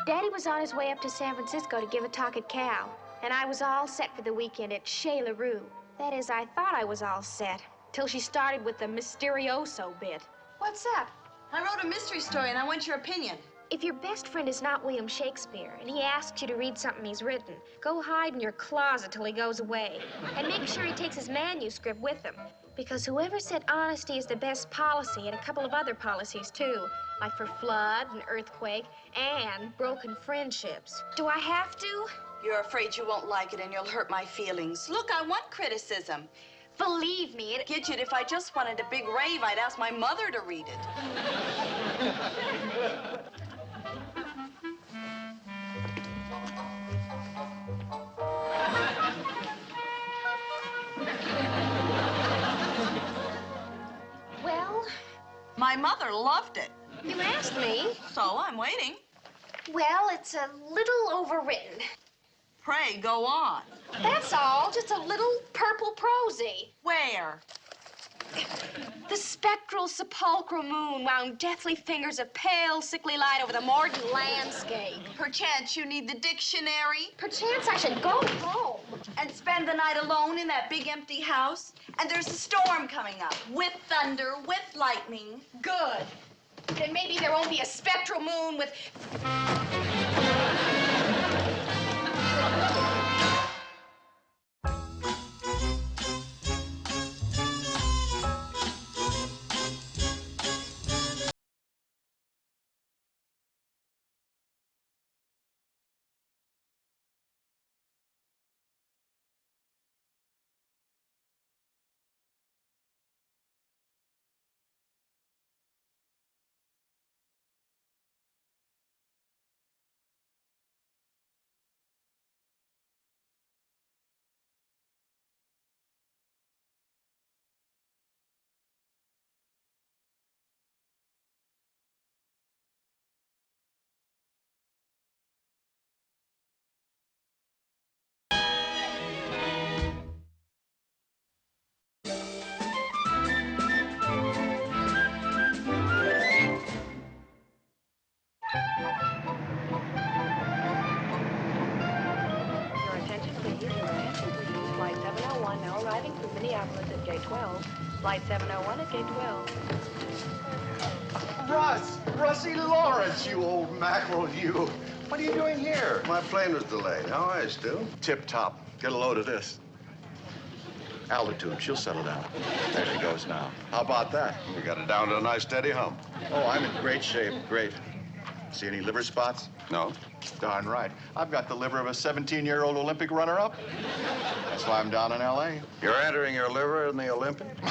Daddy was on his way up to San Francisco to give a talk at Cal, and I was all set for the weekend at Chez LaRue. That is, I thought I was all set, till she started with the mysterioso bit. What's up? I wrote a mystery story, and I want your opinion. If your best friend is not William Shakespeare, and he asks you to read something he's written, go hide in your closet till he goes away. And make sure he takes his manuscript with him. Because whoever said honesty is the best policy, and a couple of other policies, too, like for flood and earthquake and broken friendships. Do I have to? You're afraid you won't like it and you'll hurt my feelings. Look, I want criticism. Believe me, Gidget, if I just wanted a big rave, I'd ask my mother to read it. Well? My mother loved it. You asked me. So I'm waiting. Well, it's a little overwritten. Pray, go on. That's all, just a little purple prosy. Where? The spectral sepulchral moon wound deathly fingers of pale, sickly light over the mordant landscape. Perchance you need the dictionary? Perchance I should go home. And spend the night alone in that big empty house? And there's a storm coming up, with thunder, with lightning. Good. Then maybe there won't be a spectral moon with... Flight 701 now arriving from Minneapolis at gate 12. Flight 701 at gate 12. Russie Lawrence, you old mackerel, you. What are you doing here? My plane was delayed. How are you, Stu? Tip-top. Get a load of this. Altitude, she'll settle down. There she goes now. How about that? You got it down to a nice steady hump. Oh, I'm in great shape. Great. See any liver spots? No? Darn right. I've got the liver of a 17-year-old Olympic runner-up. That's why I'm down in L.A. You're entering your liver in the Olympics?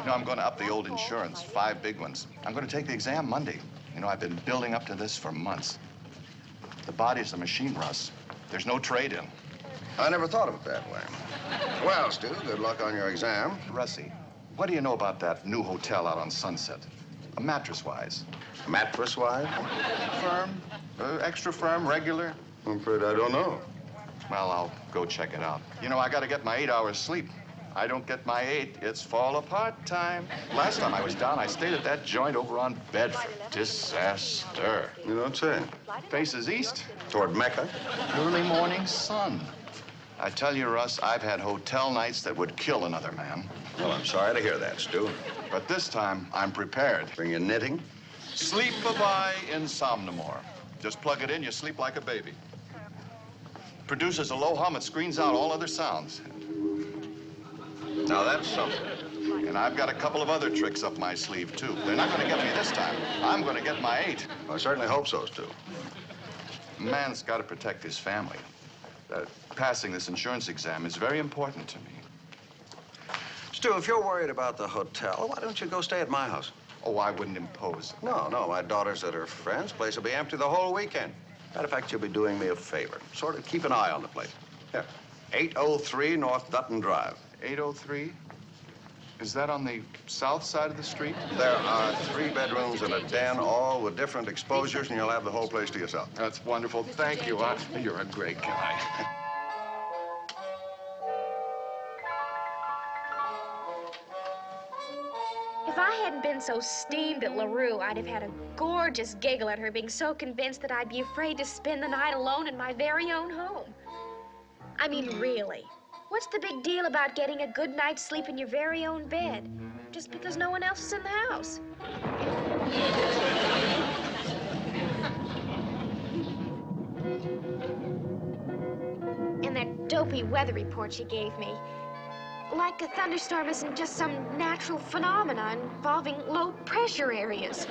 No, I'm going to up the old insurance, 5 big ones. I'm going to take the exam Monday. You know, I've been building up to this for months. The body's a machine, Russ. There's no trade-in. I never thought of it that way. Well, Stu, good luck on your exam. Russie, what do you know about that new hotel out on Sunset? Mattress-wise. Mattress-wise? Firm, extra firm, regular. I'm afraid I don't know. Well, I'll go check it out. You know, I got to get my 8 hours sleep. I don't get my 8, it's fall apart time. Last time I was down, I stayed at that joint over on Bedford. Disaster. You don't say. Faces east. Toward Mecca? Early morning sun. I tell you, Russ, I've had hotel nights that would kill another man. Well, I'm sorry to hear that, Stu. But this time, I'm prepared. Bring you knitting? Sleep-a-bye Insomnamore. Just plug it in, you sleep like a baby. Produces a low hum, it screens out all other sounds. Now, that's something. And I've got a couple of other tricks up my sleeve, too. They're not going to get me this time. I'm going to get my 8. I certainly hope so, Stu. A man's got to protect his family. Passing this insurance exam is very important to me. Stu, if you're worried about the hotel, why don't you go stay at my house? Oh, I wouldn't impose. No, my daughter's at her friend's place. Will be empty the whole weekend. Matter of fact, you'll be doing me a favor. Sort of keep an eye on the place. Here, 803 North Dutton Drive. 803? Is that on the south side of the street? There are 3 bedrooms and a den, all with different exposures, and you'll have the whole place to yourself. That's wonderful. Thank you. You're a great guy. If I hadn't been been so steamed at LaRue, I'd have had a gorgeous giggle at her being so convinced that I'd be afraid to spend the night alone in my very own home. I mean, really, what's the big deal about getting a good night's sleep in your very own bed, just because no one else is in the house? And that dopey weather report she gave me. Like a thunderstorm isn't just some natural phenomena involving low pressure areas.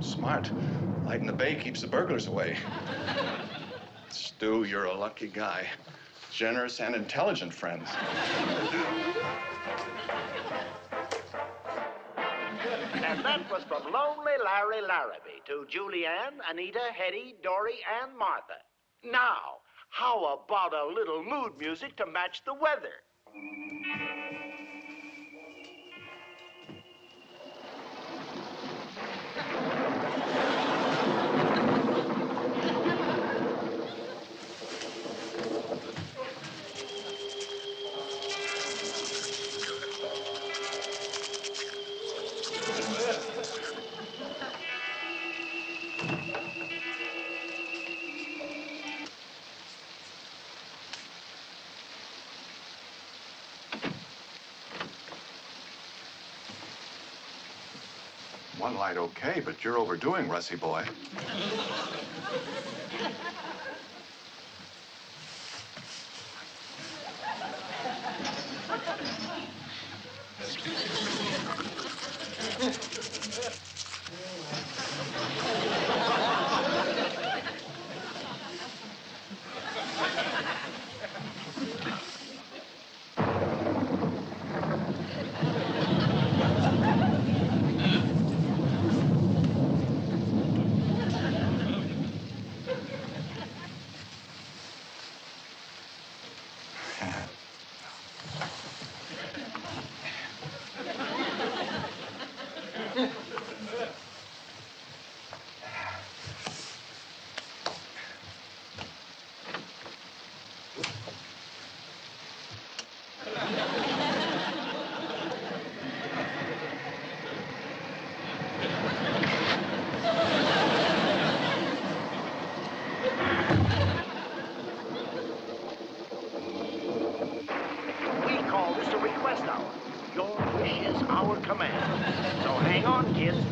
Smart. Light in the bay keeps the burglars away. Stu, you're a lucky guy. Generous and intelligent friends. And that was from Lonely Larry Larrabee to Julianne, Anita, Hetty, Dory, and Martha. Now, how about a little mood music to match the weather? One light okay, but you're overdoing, Russie boy.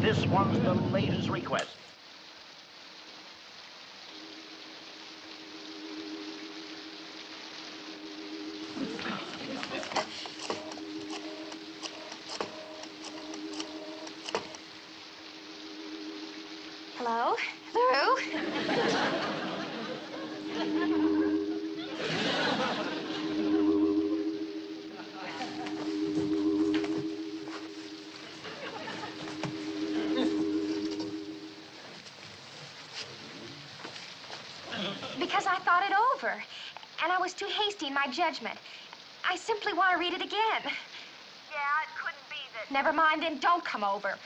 This one's the latest request. Hello? LaRue? Because I thought it over, and I was too hasty in my judgment. I simply want to read it again. Yeah, it couldn't be that... Never mind, then don't come over.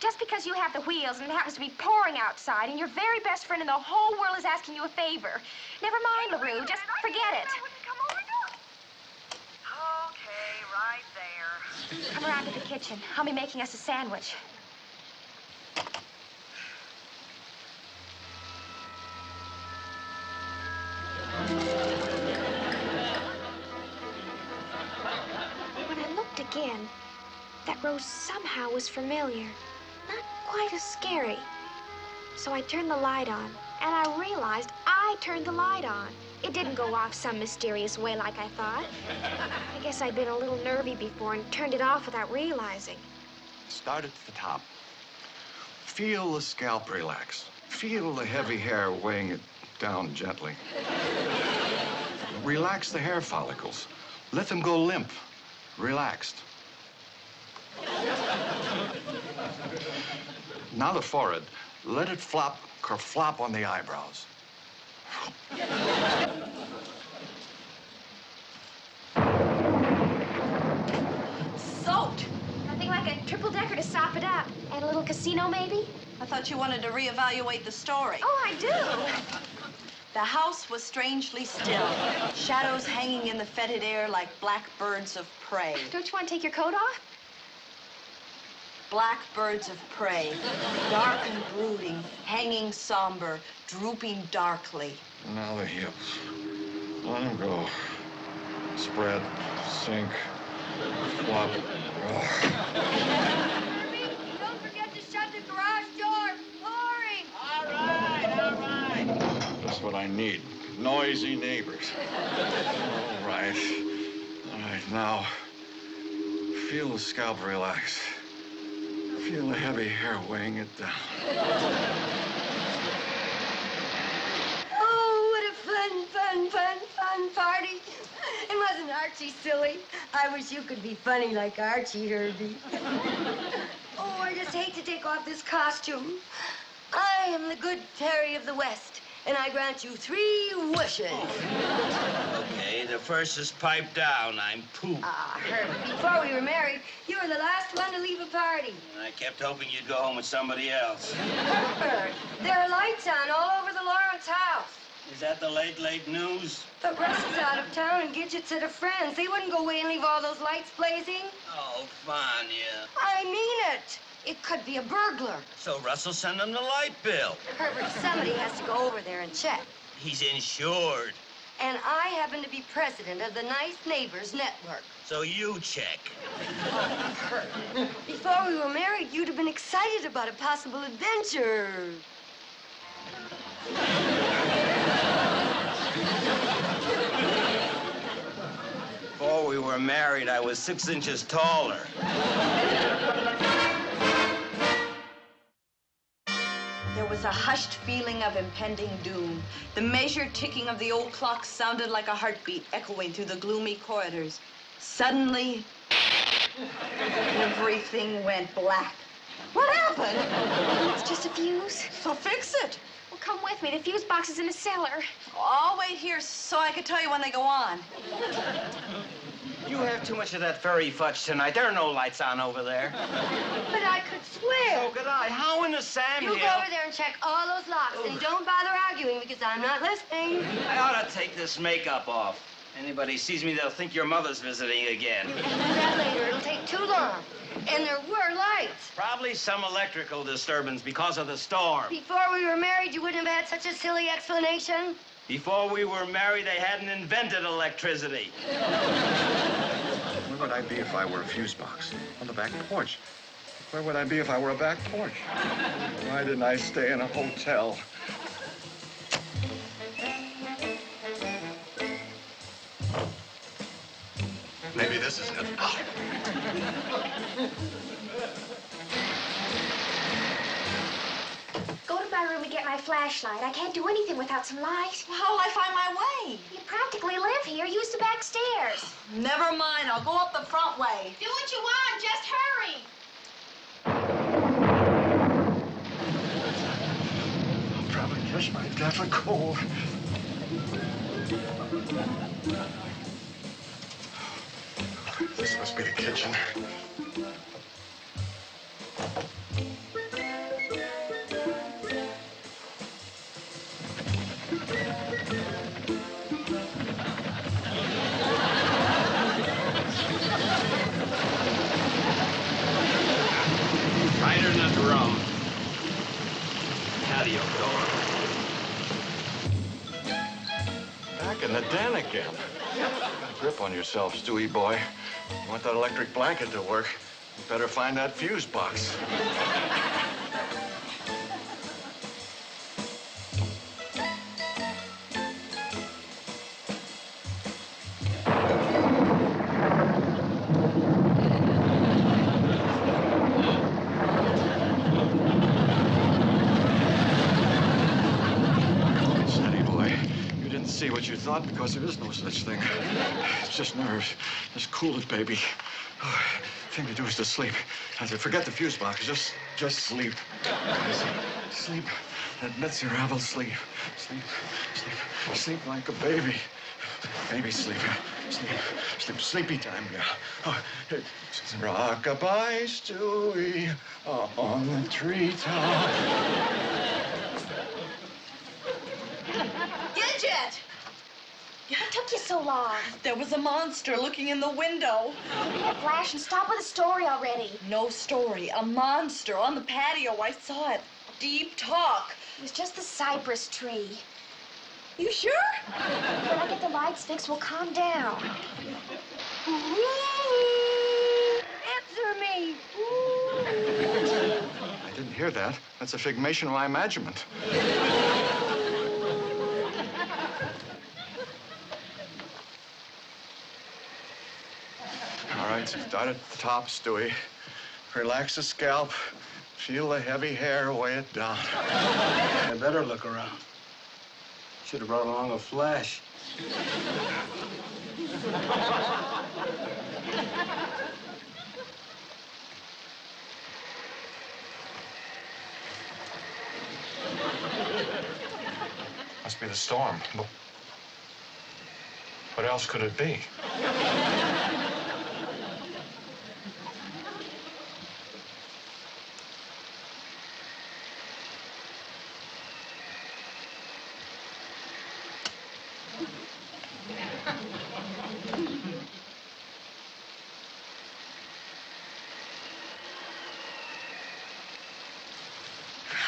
Just because you have the wheels and it happens to be pouring outside and your very best friend in the whole world is asking you a favor. Never mind, LaRue, just forget it. I wouldn't come over, no. Okay, right there. Come around to the kitchen. I'll be making us a sandwich. When I looked again, that rose somehow was familiar. Not quite as scary. So I turned the light on, and I realized I turned the light on. It didn't go off some mysterious way like I thought. I guess I'd been a little nervy before and turned it off without realizing. Start at the top. Feel the scalp relax. Feel the heavy hair weighing it down gently. Relax the hair follicles. Let them go limp, relaxed. Now the forehead. Let it flop, kerflop on the eyebrows. like a triple-decker to sop it up. And a little casino, maybe? I thought you wanted to reevaluate the story. Oh, I do. The house was strangely still, shadows hanging in the fetid air like black birds of prey. Don't you want to take your coat off? Black birds of prey, dark and brooding, hanging somber, drooping darkly. Now the hips. Let them go. Spread, sink, flop. Herbie, don't forget to shut the garage door. Pouring. All right. That's what I need. Noisy neighbors. All right. All right, now, feel the scalp relax. Feel the heavy hair weighing it down. Oh, what a fun party. And wasn't Archie silly? I wish you could be funny like Archie, Herbie. Oh, I just hate to take off this costume. I am the good fairy of the West, and I grant you 3 wishes. Okay, the first is pipe down. I'm poop. Ah, Herbie, before we were married, you were the last one to leave a party. And I kept hoping you'd go home with somebody else. Herbert, there are lights on all over the Lawrence house. Is that the late news? But Russ is out of town and Gidget's at a friend's. They wouldn't go away and leave all those lights blazing. Oh, Vanya. I mean it. It could be a burglar. So Russell send him the light bill. Herbert, somebody has to go over there and check. He's insured. And I happen to be president of the Nice Neighbors Network. So you check. Before we were married, you'd have been excited about a possible adventure. Before we were married, I was 6 inches taller. There was a hushed feeling of impending doom. The measured ticking of the old clock sounded like a heartbeat echoing through the gloomy corridors. Suddenly, everything went black. What happened? It's just a fuse. So fix it. Well, come with me. The fuse box is in the cellar. I'll wait here so I can tell you when they go on. You have too much of that furry fudge tonight. There are no lights on over there. But I could swear. So could I. How in the Sam You Hill? go over there and check all those locks, and don't bother arguing because I'm not listening. I ought to take this makeup off. Anybody sees me, they'll think your mother's visiting again. You can do that later. It'll take too long. And there were lights. Probably some electrical disturbance because of the storm. Before we were married, you wouldn't have had such a silly explanation. Before we were married, they hadn't invented electricity. Where would I be if I were a fuse box? On the back porch. Where would I be if I were a back porch? Why didn't I stay in a hotel? Maybe this is it. Go to my room and get my flashlight. I can't do anything without some light. Well, how will I find my way? You practically live here. Use the back stairs. Never mind. I'll go up the front way. Do what you want. Just hurry. I'll probably catch my death of cold. This must be the kitchen. Right in the drum. Patio door. Back in the den again. Grip on yourself, Stewie boy. You want that electric blanket to work, you better find that fuse box. Steady boy. You didn't see what you thought because there is no such thing. It's just nerves. Just cool it, baby. Oh, thing to do is to sleep. I said, forget the fuse box. Just sleep. Sleep. That miserable sleep. Sleep. Sleep. Sleep like a baby. Baby sleep. Sleepy time now. Oh, rock-a-bye, Stewie, on the treetop. Gidget! What took you so long? There was a monster looking in the window. Hey, Flash, and stop with the story already. No story. A monster on the patio. I saw it. Deep talk. It was just the cypress tree. You sure? When I get the lights fixed, we'll calm down. Answer me. I didn't hear that. That's a figmation of my imagination. All right, start at the top, Stewie. Relax the scalp. Feel the heavy hair weigh it down. I better look around. Should have brought along a flash. Must be the storm. What else could it be?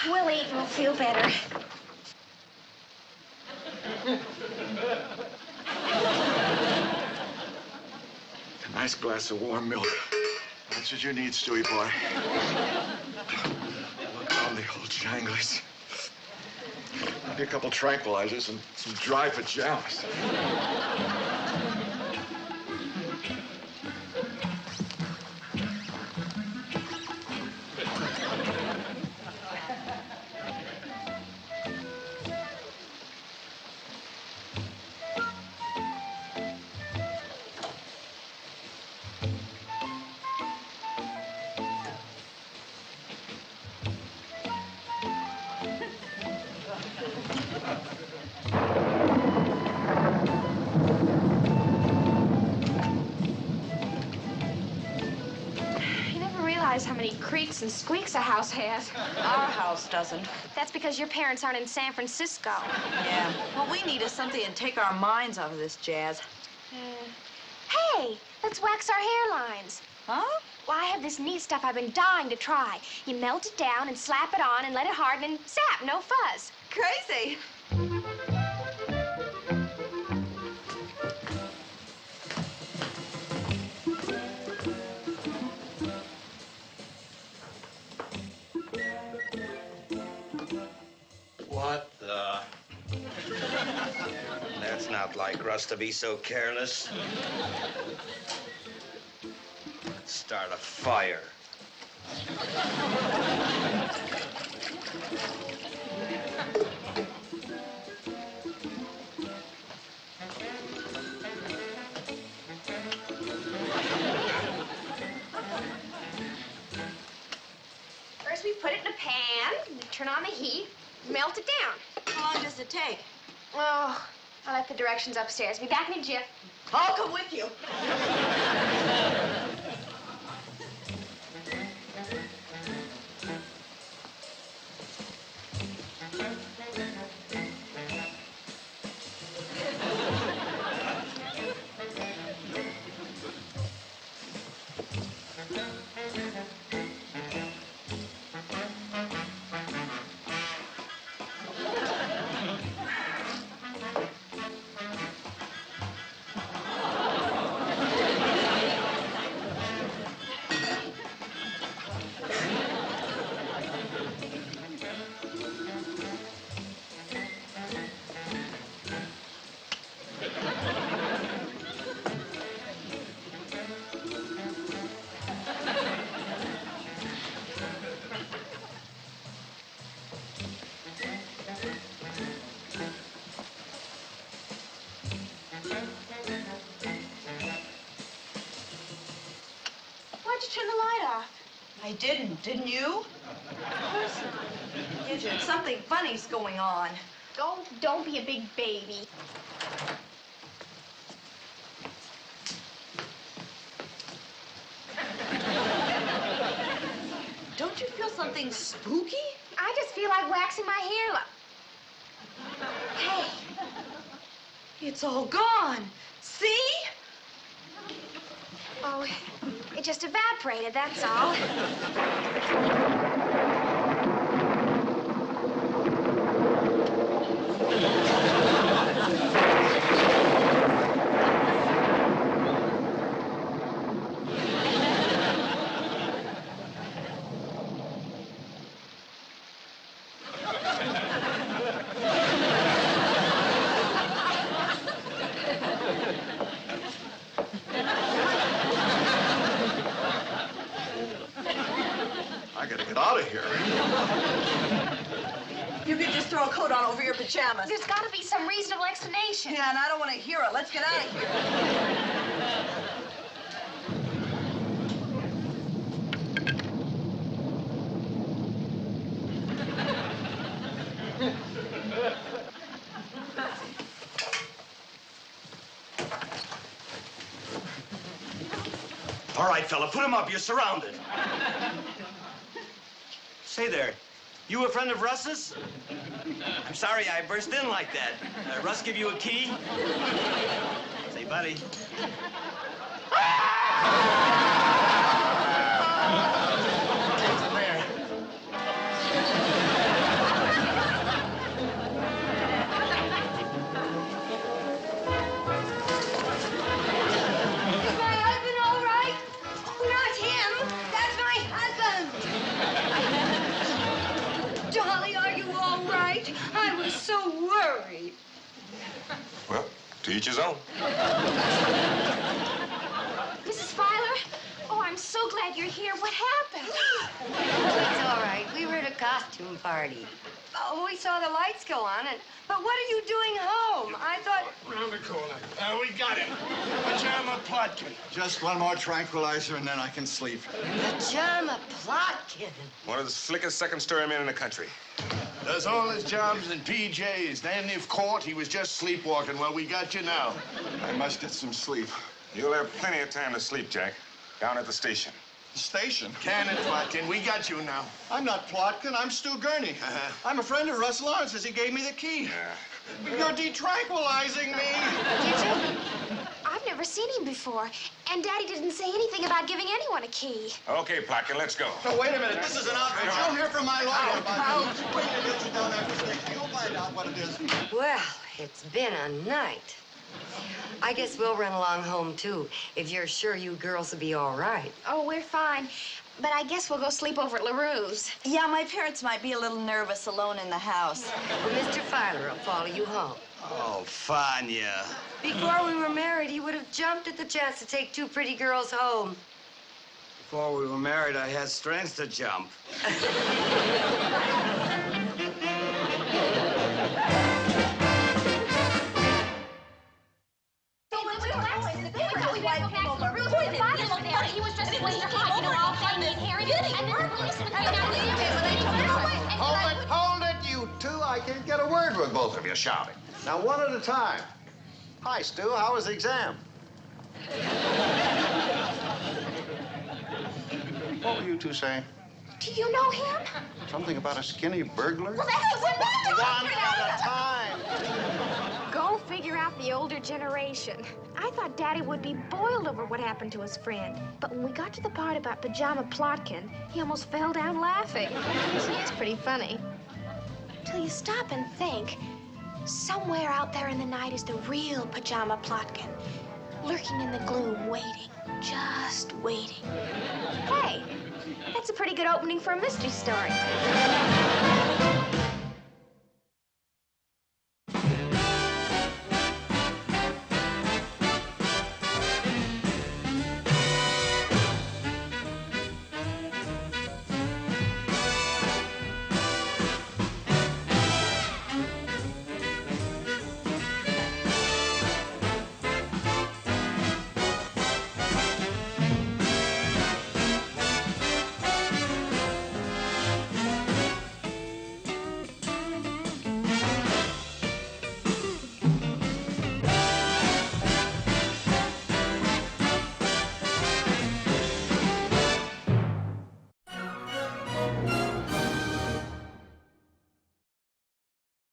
We'll eat and we'll feel better. A nice glass of warm milk. That's what you need, Stewie boy. Look on the old janglies. Maybe a couple tranquilizers and some dry pajamas. How many creaks and squeaks a house has. Our house doesn't. That's because your parents aren't in San Francisco. Yeah. What we need is something to take our minds out of this jazz. Hey, let's wax our hairlines. Huh? Well, I have this neat stuff I've been dying to try. You melt it down and slap it on and let it harden and zap, no fuzz. Crazy. What the? That's not like Russ to be so careless. Let's start a fire. First, we put it in a pan, turn on the heat, melt it down. How long does it take? Oh, I left the directions upstairs. Be back in a jiff. I'll come with you. Why'd you turn the light off? I didn't you? Of course not. Gidget, something funny's going on. Oh, don't be a big baby. Don't you feel something spooky? I just feel like waxing my hair. Hey, it's all gone. See? Oh, it just evaporated, that's all. I gotta get out of here. You could just throw a coat on over your pajamas. There's got to be some reasonable explanation. Yeah, and I don't want to hear it. Let's get out of here. All right, fella, put him up. You're surrounded. Say there, you a friend of Russ's? I'm sorry I burst in like that. Russ give you a key? Say, buddy. Well, to each his own. Mrs. Filer? Oh, I'm so glad you're here. What happened? It's all right. We were at a costume party. Oh, we saw the lights go on, but what are you doing home? I thought... Round the corner. We got him. Pajama Plotkin. Just one more tranquilizer and then I can sleep. Pajama Plotkin. One of the slickest second-story men in the country. Does all his jobs in PJs. Then if caught, he was just sleepwalking. Well, we got you now. I must get some sleep. You'll have plenty of time to sleep, Jack. Down at the station. The station? Cannon Plotkin, we got you now. I'm not Plotkin, I'm Stu Gurney. I'm a friend of Russ Lawrence's. He gave me the key. You're de-tranquilizing me. Did you? I've never seen him before. And Daddy didn't say anything about giving anyone a key. Okay, Plotkin, let's go. No, wait a minute. This is an outrage. You'll hear from my lawyer about it. Wait till he gets you down after station. You'll find out what it is. Well, it's been a night. I guess we'll run along home, too, if you're sure you girls will be all right. Oh, we're fine. But I guess we'll go sleep over at LaRue's. Yeah, my parents might be a little nervous alone in the house. Well, Mr. Filer will follow you home. Oh, Fanya. Before we were married, he would have jumped at the chance to take two pretty girls home. Before we were married, I had strength to jump. He was just supposed to hide, you know, all fancy and hairy. And then the policeman came out and Hold it, you two. I can't get a word with both of you shouting. Now, one at a time. Hi, Stu. How was the exam? What were you two saying? Do you know him? Something about a skinny burglar? Well, that's what we're One at a time. Go figure out the older generation. I thought Daddy would be boiled over what happened to his friend. But when we got to the part about Pajama Plotkin, he almost fell down laughing. It's pretty funny. Till you stop and think, somewhere out there in the night is the real Pajama Plotkin, lurking in the gloom, waiting, just waiting. Hey, that's a pretty good opening for a mystery story.